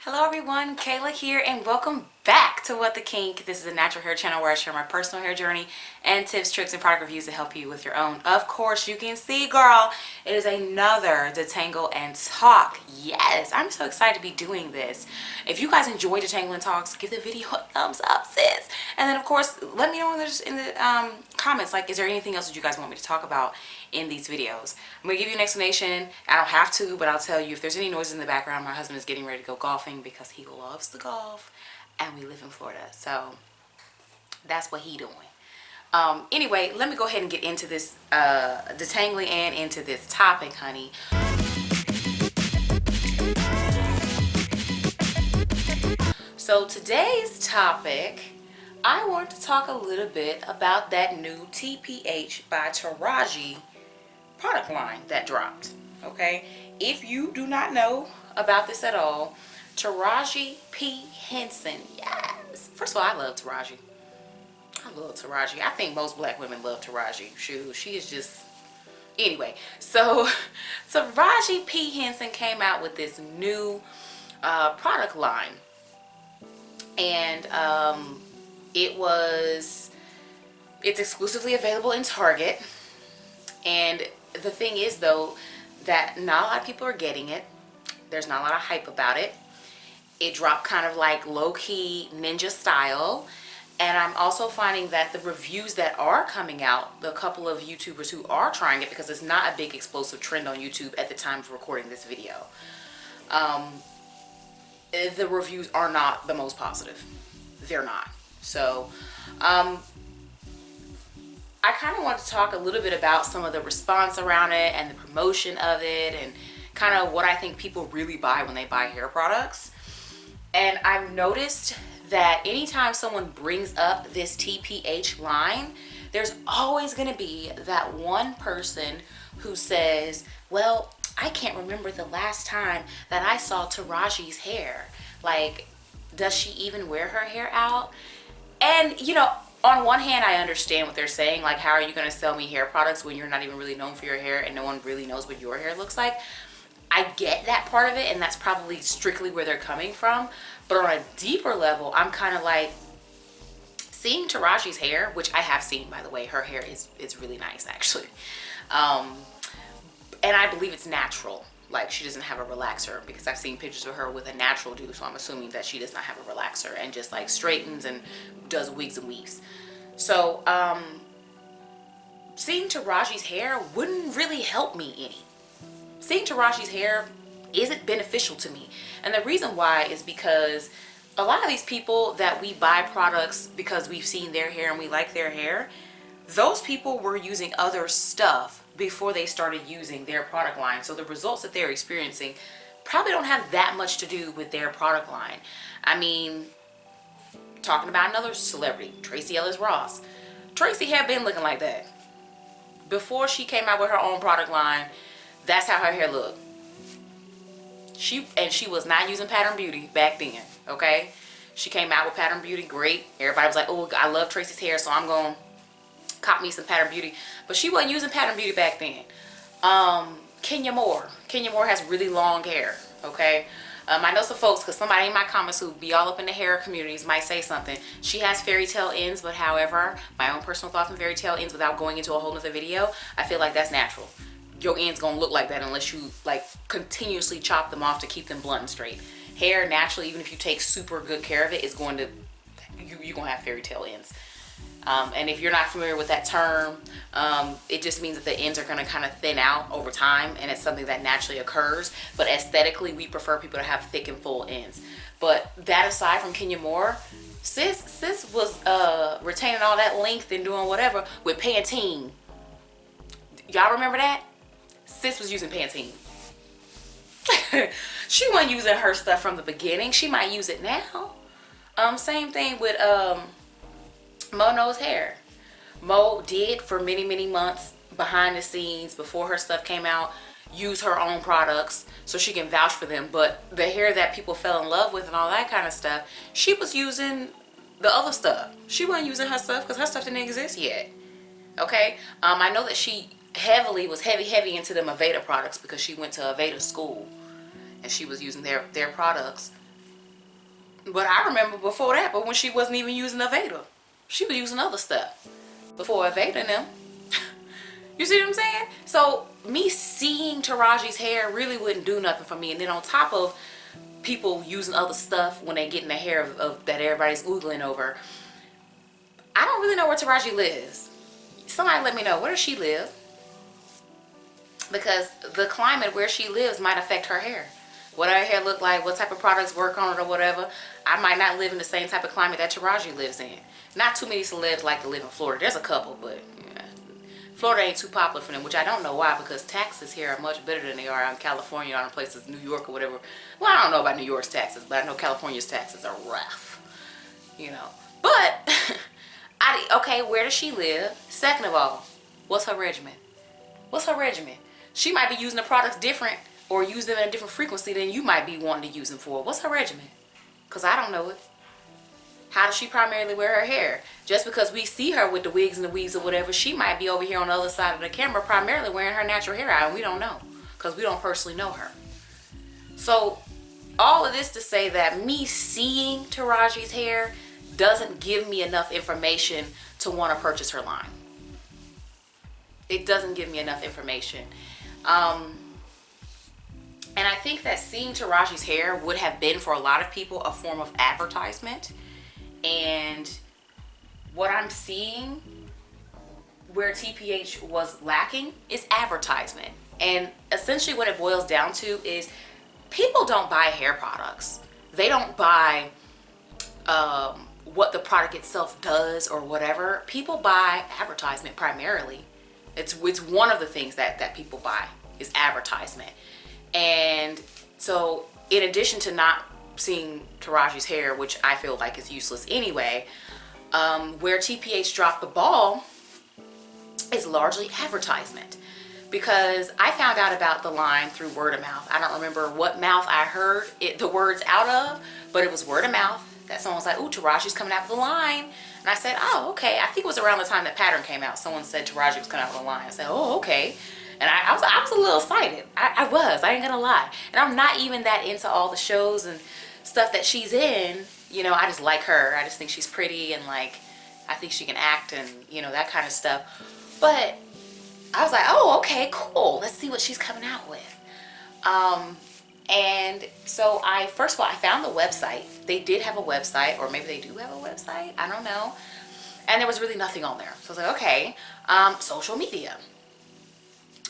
Hello everyone, Kayla here and welcome back to What the Kink. This is a natural hair channel where I share my personal hair journey and tips, tricks, and product reviews to help you with your own. Of course, you can see, girl, it is another Detangle and Talk. Yes, I'm so excited to be doing this. If you guys enjoy Detangle and Talks, give the video a thumbs up, sis. And then, of course, let me know in the comments, like, is there anything else that you guys want me to talk about in these videos? I'm going to give you an explanation. I don't have to, but I'll tell you if there's any noise in the background. My husband is getting ready to go golfing because he loves to golf and we live in Florida, so that's what he doing. Anyway, let me go ahead and get into this detangling and into this topic, honey. So today's topic, I want to talk a little bit about that new TPH by Taraji product line that dropped. Okay, if you do not know about this at all, Taraji P. Henson. Yes, first of all, I love Taraji. I think most black women love Taraji. Shoot, she is just, anyway. So Taraji P. Henson came out with this new product line, and it's exclusively available in Target. And the thing is, though, that not a lot of people are getting it. There's not a lot of hype about it. It dropped kind of like low-key ninja style. And I'm also finding that the reviews that are coming out, the couple of YouTubers who are trying it, because it's not a big explosive trend on YouTube at the time of recording this video, the reviews are not the most positive. They're not. So, I kind of want to talk a little bit about some of the response around it and the promotion of it and kind of what I think people really buy when they buy hair products. And I've noticed that anytime someone brings up this TPH line, there's always going to be that one person who says, well, I can't remember the last time that I saw Taraji's hair. Like, does she even wear her hair out? And, you know, on one hand, I understand what they're saying. Like, how are you going to sell me hair products when you're not even really known for your hair and no one really knows what your hair looks like? I get that part of it, and that's probably strictly where they're coming from. But on a deeper level, I'm kind of like, seeing Taraji's hair, which I have seen, by the way. Her hair is really nice, actually. And I believe it's natural. Like, she doesn't have a relaxer, because I've seen pictures of her with a natural do, so I'm assuming that she does not have a relaxer and just like straightens and does wigs and weaves. So seeing Taraji's hair wouldn't really help me any. Seeing Taraji's hair isn't beneficial to me. And the reason why is because a lot of these people that we buy products because we've seen their hair and we like their hair, those people were using other stuff before they started using their product line. So the results that they're experiencing probably don't have that much to do with their product line. I mean, talking about another celebrity, Tracee Ellis Ross. Tracee had been looking like that. Before she came out with her own product line, that's how her hair looked. She was not using Pattern Beauty back then, okay? She came out with Pattern Beauty, great. Everybody was like, oh, I love Tracee's hair, so I'm going to cop me some Pattern Beauty. But she wasn't using Pattern Beauty back then. Kenya Moore. Kenya Moore has really long hair, okay? I know some folks, because somebody in my comments who be all up in the hair communities might say something. She has fairy tale ends, but however, my own personal thoughts on fairy tale ends without going into a whole nother video, I feel like that's natural. Your ends gonna look like that unless you like continuously chop them off to keep them blunt and straight. Hair naturally, even if you take super good care of it, is going to, you're gonna have fairy tale ends. And if you're not familiar with that term, it just means that the ends are gonna kind of thin out over time, and it's something that naturally occurs. But aesthetically, we prefer people to have thick and full ends. But that aside from Kenya Moore, sis was retaining all that length and doing whatever with Pantene. Y'all remember that? Sis was using Pantene. She wasn't using her stuff from the beginning. She might use it now. Same thing with Mo Knows Hair. Mo did for many months behind the scenes before her stuff came out use her own products so she can vouch for them. But the hair that people fell in love with and all that kind of stuff, she was using the other stuff. She wasn't using her stuff because her stuff didn't exist yet. Okay, I know that she was heavy into them Aveda products because she went to Aveda school and she was using their products But I remember before that, but when she wasn't even using Aveda, she was using other stuff before Aveda and them. You see what I'm saying? So me seeing Taraji's hair really wouldn't do nothing for me. And then on top of people using other stuff when they get in the hair of that everybody's oogling over, I don't really know where Taraji lives. Somebody let me know, where does she live? Because the climate where she lives might affect her hair. What her hair look like, what type of products work on it or whatever. I might not live in the same type of climate that Taraji lives in. Not too many celebs like to live in Florida. There's a couple, but yeah. Florida ain't too popular for them, which I don't know why, because taxes here are much better than they are in California or in places, New York or whatever. Well, I don't know about New York's taxes, but I know California's taxes are rough, you know. But, okay, where does she live? Second of all, what's her regimen? What's her regimen? She might be using the products different or use them at a different frequency than you might be wanting to use them for. What's her regimen? Because I don't know it. How does she primarily wear her hair? Just because we see her with the wigs and the weaves or whatever, she might be over here on the other side of the camera primarily wearing her natural hair out, and we don't know because we don't personally know her. So all of this to say that me seeing Taraji's hair doesn't give me enough information to want to purchase her line. It doesn't give me enough information. And I think that seeing Taraji's hair would have been for a lot of people a form of advertisement. And what I'm seeing where TPH was lacking is advertisement. And essentially what it boils down to is people don't buy hair products. They don't buy what the product itself does or whatever. People buy advertisement primarily. It's one of the things that people buy is advertisement. And so in addition to not seeing Taraji's hair, which I feel like is useless anyway, where TPH dropped the ball is largely advertisement. Because I found out about the line through word of mouth. I don't remember what mouth I heard the words out of, but it was word of mouth that someone was like, "Ooh, Taraji's coming out with a line." And I said, "Oh, okay." I think it was around the time that Pattern came out. Someone said Taraji was coming out with a line. I said, "Oh, okay." And I was a little excited. I ain't gonna lie. And I'm not even that into all the shows and stuff that she's in. You know, I just like her. I just think she's pretty and like, I think she can act and, you know, that kind of stuff. But I was like, oh, okay, cool. Let's see what she's coming out with. And so first of all, I found the website. They did have a website, or maybe they do have a website. I don't know. And there was really nothing on there. So I was like, okay, social media.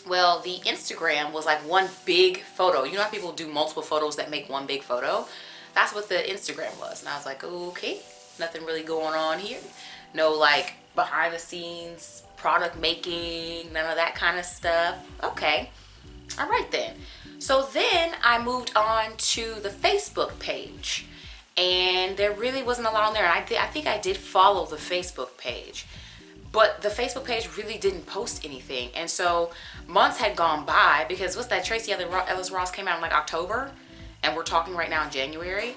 Well, the Instagram was like one big photo. You know how people do multiple photos that make one big photo? That's what the Instagram was. And I was like, okay, nothing really going on here. No like behind the scenes product making, none of that kind of stuff. Okay, all right then. So then I moved on to the Facebook page, and there really wasn't a lot on there. And I think I did follow the Facebook page, but the Facebook page really didn't post anything. And so months had gone by, because what's that, Tracee Ellis Ross came out in like October, and we're talking right now in January.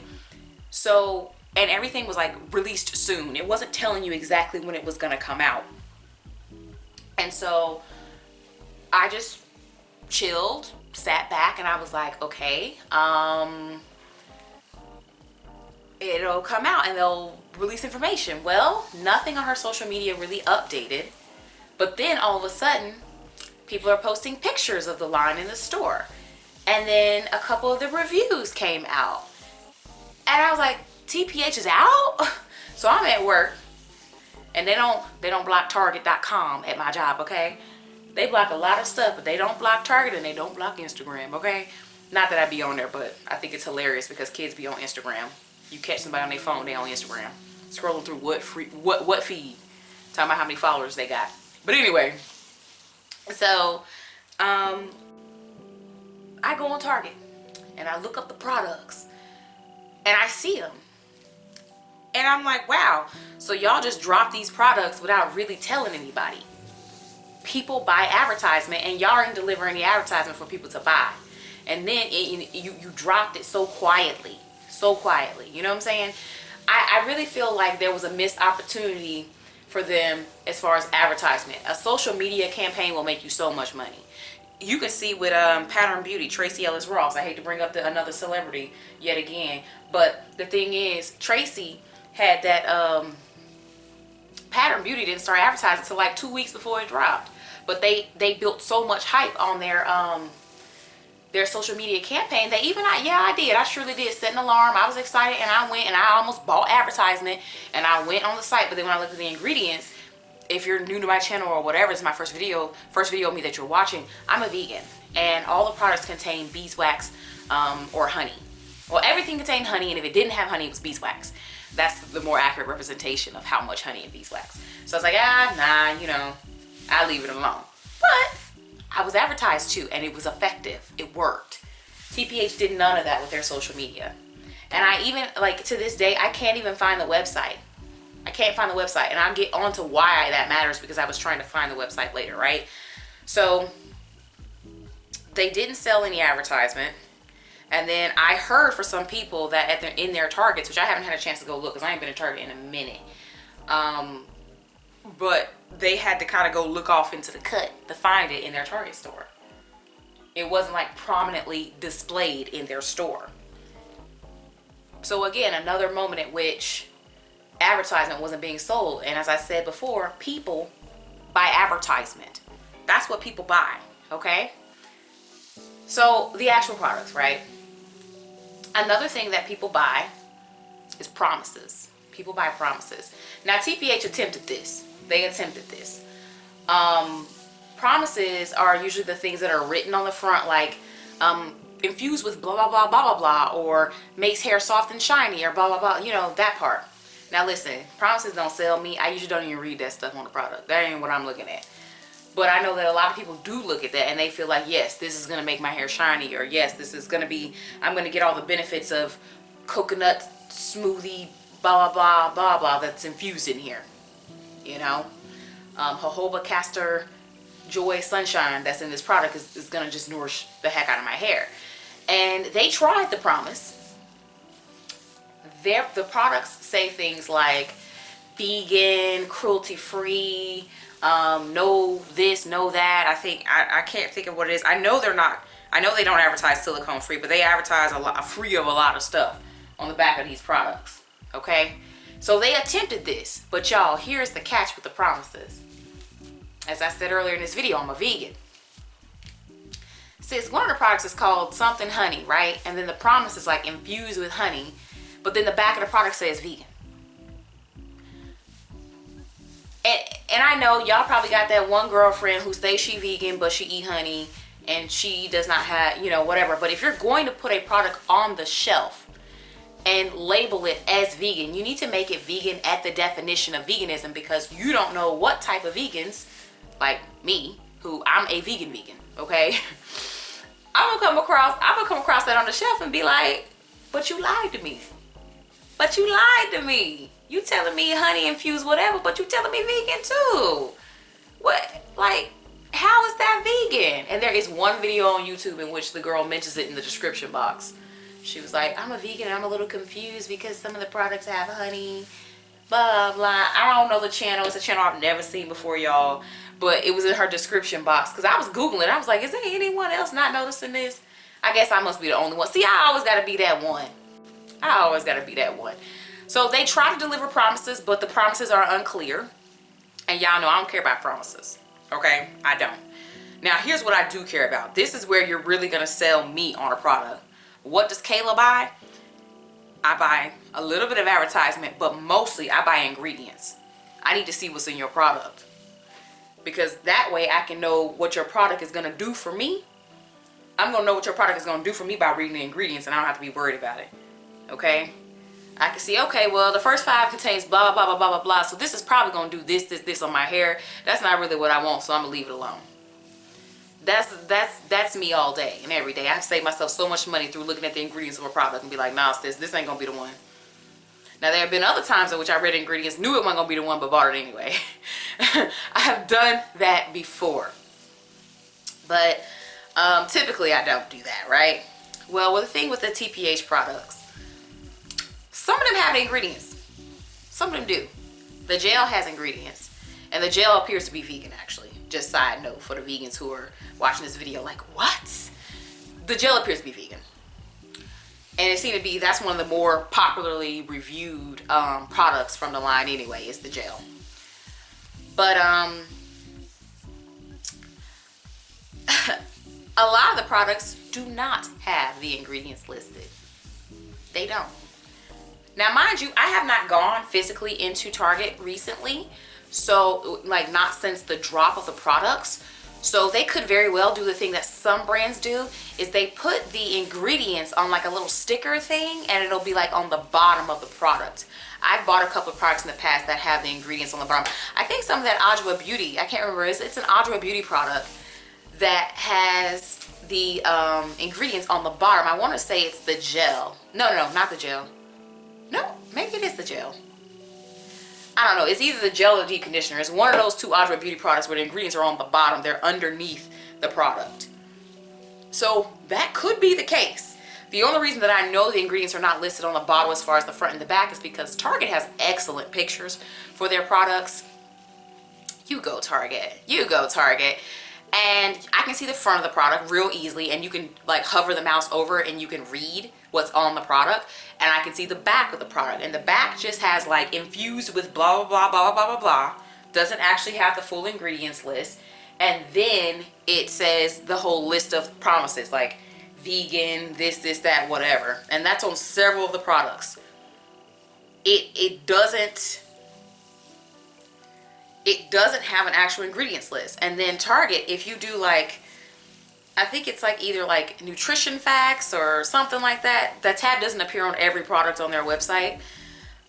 So, and everything was like released soon. It wasn't telling you exactly when it was gonna come out. And so I just chilled, sat back, and I was like, okay, it'll come out and they'll release information. Well, nothing on her social media really updated. But then all of a sudden, people are posting pictures of the line in the store. And then a couple of the reviews came out. And I was like, TPH is out? So I'm at work. And they don't block Target.com at my job, okay? They block a lot of stuff, but they don't block Target and they don't block Instagram, okay? Not that I be on there, but I think it's hilarious because kids be on Instagram. You catch somebody on their phone, they on Instagram. Scrolling through what feed? Talking about how many followers they got. But anyway, so I go on Target and I look up the products and I see them. And I'm like, wow, so y'all just drop these products without really telling anybody. People buy advertisement and y'all aren't delivering the advertisement for people to buy. And then you dropped it so quietly. You know what I'm saying? I really feel like there was a missed opportunity for them as far as advertisement. A social media campaign will make you so much money. You can see with Pattern Beauty, Tracee Ellis Ross. I hate to bring up another celebrity yet again, but the thing is, Tracy had that Pattern Beauty didn't start advertising until like 2 weeks before it dropped. But they built so much hype on their social media campaign that even I surely did set an alarm. I was excited and I went and I almost bought advertisement and I went on the site. But then when I looked at the ingredients, if you're new to my channel or whatever, it's my first video of me that you're watching, I'm a vegan and all the products contain beeswax or honey. Well, everything contained honey, and if it didn't have honey, it was beeswax. That's the more accurate representation of how much honey and beeswax. So I was like, nah, you know, I'll leave it alone. But I was advertised to, and it was effective. It worked. TPH did none of that with their social media. And I even, like, to this day, I can't even find the website. I can't find the website. And I'll get on to why that matters, because I was trying to find the website later, right? So they didn't sell any advertisement. And then I heard for some people that in their Targets, which I haven't had a chance to go look because I ain't been in Target in a minute. But they had to kind of go look off into the cut to find it in their Target store. It wasn't like prominently displayed in their store. So again, another moment at which advertisement wasn't being sold. And as I said before, people buy advertisement. That's what people buy, okay? So the actual products, right? Another thing that people buy is promises. People buy promises. Now TPH attempted this. They attempted this. Promises are usually the things that are written on the front, like infused with blah blah blah blah blah blah, or makes hair soft and shiny, or blah blah blah, you know, that part. Now listen, promises don't sell me. I usually don't even read that stuff on the product. That ain't what I'm looking at. But I know that a lot of people do look at that and they feel like, yes, this is going to make my hair shiny, or yes, this is going to be, I'm going to get all the benefits of coconut smoothie, blah, blah, blah, blah, blah, that's infused in here. You know? Jojoba Castor Joy Sunshine that's in this product is going to just nourish the heck out of my hair. And they tried the promise. The products say things like vegan, cruelty-free, no this, no that. I can't think of what it is. I know they don't advertise silicone free, but they advertise free of a lot of stuff on the back of these products. Okay, so they attempted this, but y'all, here's the catch with the promises. As I said earlier in this video, I'm a vegan. Since one of the products is called something honey, right? And then the promise is like infused with honey, but then the back of the product says vegan. And I know y'all probably got that one girlfriend who says she vegan, but she eat honey and she does not have, you know, whatever. But if you're going to put a product on the shelf and label it as vegan, you need to make it vegan at the definition of veganism, because you don't know what type of vegans, like me, who I'm a vegan, okay? I'm gonna come across that on the shelf and be like, but you lied to me. But you lied to me. You telling me honey infused whatever, but you telling me vegan too. What? Like, how is that vegan? And there is one video on YouTube in which the girl mentions it in the description box. She was like, I'm a vegan and I'm a little confused because some of the products have honey, blah, blah. I don't know the channel. It's a channel I've never seen before, y'all. But it was in her description box. Because I was Googling. I was like, is there anyone else not noticing this? I guess I must be the only one. See, I always got to be that one. I always got to be that one. So they try to deliver promises, but the promises are unclear. And y'all know I don't care about promises. Okay? I don't. Now, here's what I do care about. This is where you're really going to sell me on a product. What does Kayla buy? I buy a little bit of advertisement, but mostly I buy ingredients. I need to see what's in your product, because that way I can know what your product is going to do for me. I'm going to know what your product is going to do for me by reading the ingredients, and I don't have to be worried about it. Okay? I can see, okay, well, the first 5 contains blah, blah, blah, blah, blah, blah. So this is probably going to do this, this, this on my hair. That's not really what I want, so I'm going to leave it alone. That's me all day and every day. I save myself so much money through looking at the ingredients of a product and be like, nah, sis, this ain't going to be the one. Now, there have been other times in which I read ingredients, knew it wasn't going to be the one, but bought it anyway. I have done that before. But typically, I don't do that, right? Well, the thing with the TPH products, some of them have the ingredients. Some of them do. The gel has ingredients. And the gel appears to be vegan, actually. Just side note for the vegans who are watching this video like, what? The gel appears to be vegan. And it seemed to be, that's one of the more popularly reviewed products from the line anyway, is the gel. But a lot of the products do not have the ingredients listed. They don't. Now, mind you, I have not gone physically into Target recently. So, like, not since the drop of the products. So they could very well do the thing that some brands do, is they put the ingredients on like a little sticker thing, and it'll be like on the bottom of the product. I've bought a couple of products in the past that have the ingredients on the bottom. I think some of that Adwoa Beauty, I can't remember, it's an Adwoa Beauty product that has the ingredients on the bottom. I want to say it's the gel. No, not the gel. No, maybe it is the gel. I don't know. It's either the gel or the deep conditioner. It's one of those two Adwoa Beauty products where the ingredients are on the bottom. They're underneath the product. So that could be the case. The only reason that I know the ingredients are not listed on the bottle as far as the front and the back is because Target has excellent pictures for their products. You go Target. You go Target. And I can see the front of the product real easily, and you can like hover the mouse over it and you can read what's on the product. And I can see the back of the product, and the back just has like infused with blah blah blah blah blah blah blah. Doesn't actually have the full ingredients list. And then it says the whole list of promises like vegan, this, that, whatever. And that's on several of the products. It doesn't have an actual ingredients list. And then Target, if you do like, I think it's like either like nutrition facts or something like that, that tab doesn't appear on every product on their website.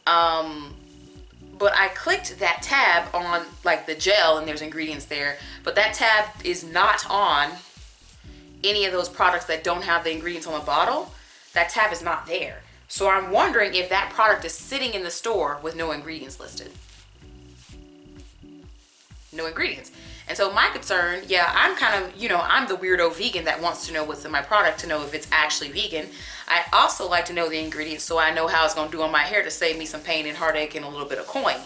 But I clicked that tab on like the gel and there's ingredients there, but that tab is not on any of those products that don't have the ingredients on the bottle. That tab is not there. So I'm wondering if that product is sitting in the store with no ingredients listed. No ingredients. And so my concern, yeah, I'm kind of, you know, I'm the weirdo vegan that wants to know what's in my product to know if it's actually vegan. I also like to know the ingredients so I know how it's going to do on my hair to save me some pain and heartache and a little bit of coin.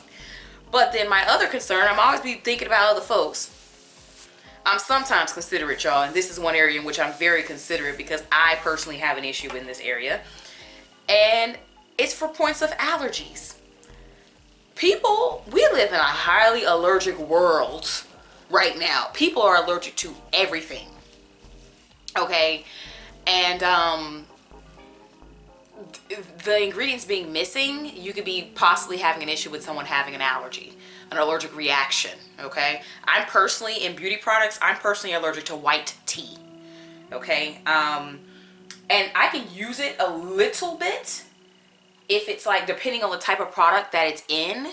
But then my other concern, I'm always be thinking about other folks. I'm sometimes considerate, y'all, and this is one area in which I'm very considerate because I personally have an issue in this area. And it's for points of allergies. People, we live in a highly allergic world right now. People are allergic to everything. Okay? And the ingredients being missing, you could be possibly having an issue with someone having an allergy, an allergic reaction. Okay? I'm personally, in beauty products, I'm personally allergic to white tea. Okay? And I can use it a little bit if it's like, depending on the type of product that it's in.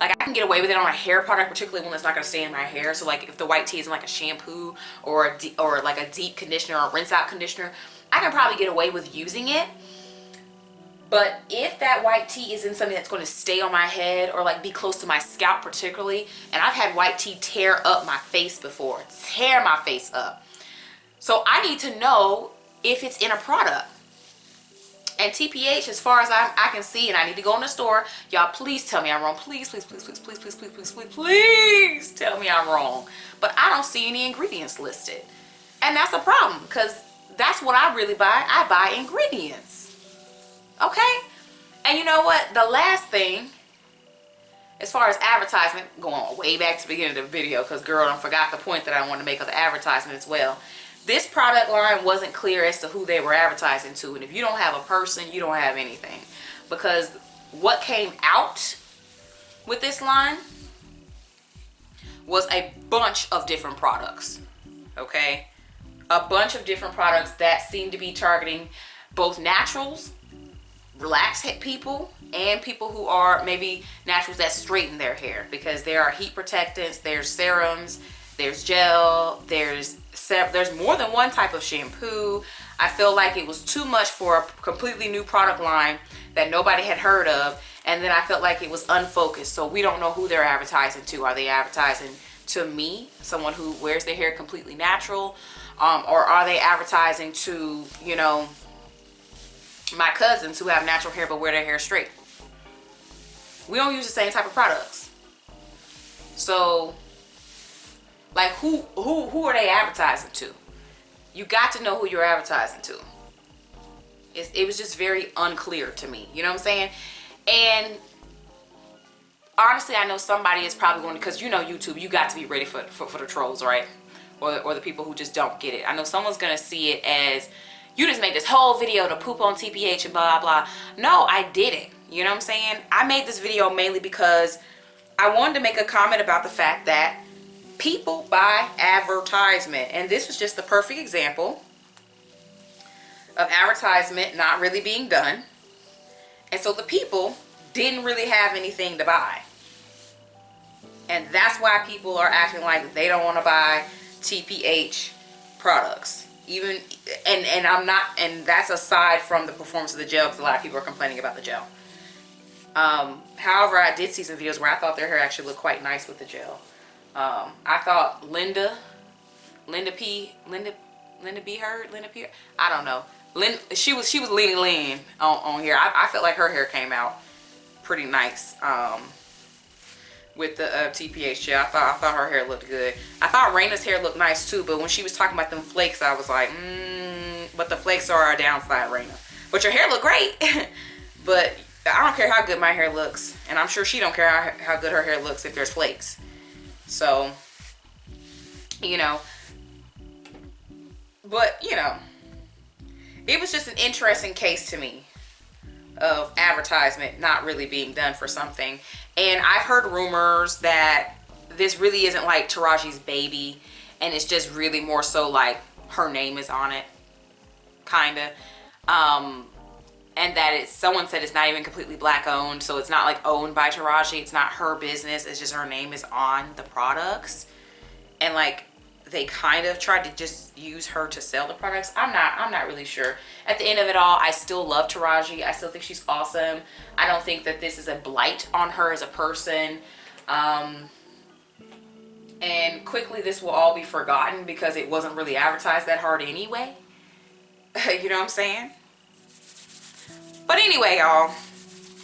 Like I can get away with it on a hair product, particularly one that's not going to stay in my hair. So like if the white tea is in like a shampoo or like a deep conditioner or rinse out conditioner, I can probably get away with using it. But if that white tea is in something that's going to stay on my head or like be close to my scalp particularly, and I've had white tea tear up my face before, tear my face up. So I need to know if it's in a product. And TPH, as far as I can see, and I need to go in the store, y'all please tell me I'm wrong. Please, please, please, please, please, please, please, please, please, please tell me I'm wrong. But I don't see any ingredients listed. And that's a problem because that's what I really buy. I buy ingredients. Okay? And you know what? The last thing, as far as advertisement, going way back to the beginning of the video because girl, I forgot the point that I wanted to make of the advertisement as well. This product line wasn't clear as to who they were advertising to. And if you don't have a person, you don't have anything. Because what came out with this line was a bunch of different products. Okay? A bunch of different products that seem to be targeting both naturals, relaxed people, and people who are maybe naturals that straighten their hair. Because there are heat protectants, there's serums, there's gel, there's more than one type of shampoo. I feel like it was too much for a completely new product line that nobody had heard of, and then I felt like it was unfocused. So we don't know who they're advertising to. Are they advertising to me, someone who wears their hair completely natural, or are they advertising to, you know, my cousins who have natural hair but wear their hair straight? We don't use the same type of products. So like who are they advertising to? You got to know who you're advertising to. It was just very unclear to me. You know what I'm saying? And honestly, I know somebody is probably going to, because you know YouTube, you got to be ready for the trolls, right? Or the people who just don't get it. I know someone's going to see it as, you just made this whole video to poop on TPH and blah, blah, blah. No, I didn't. You know what I'm saying? I made this video mainly because I wanted to make a comment about the fact that people buy advertisement. And this was just the perfect example of advertisement not really being done. And so the people didn't really have anything to buy. And that's why people are acting like they don't want to buy TPH products. Even, and I'm not, and that's aside from the performance of the gel, because a lot of people are complaining about the gel. However, I did see some videos where I thought their hair actually looked quite nice with the gel. I thought Linda P. I don't know. She was lean on here. I felt like her hair came out pretty nice with the TPH gel. I thought her hair looked good. I thought Raina's hair looked nice too, but when she was talking about them flakes, I was like, but the flakes are a downside, Raina. But your hair looked great. But I don't care how good my hair looks, and I'm sure she don't care how good her hair looks if there's flakes. So, you know, but you know, it was just an interesting case to me of advertisement not really being done for something. And I've heard rumors that this really isn't like Taraji's baby, and it's just really more so like her name is on it, kinda. And that someone said it's not even completely black owned, so it's not like owned by Taraji. It's not her business. It's just her name is on the products. And like they kind of tried to just use her to sell the products. I'm not really sure. At the end of it all, I still love Taraji. I still think she's awesome. I don't think that this is a blight on her as a person. And quickly this will all be forgotten because it wasn't really advertised that hard anyway. You know what I'm saying? But anyway, y'all,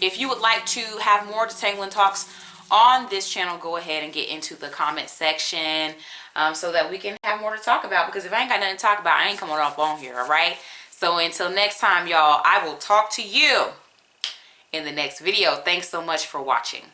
if you would like to have more Detangling Talks on this channel, go ahead and get into the comment section so that we can have more to talk about. Because if I ain't got nothing to talk about, I ain't coming up on here, all right? So until next time, y'all, I will talk to you in the next video. Thanks so much for watching.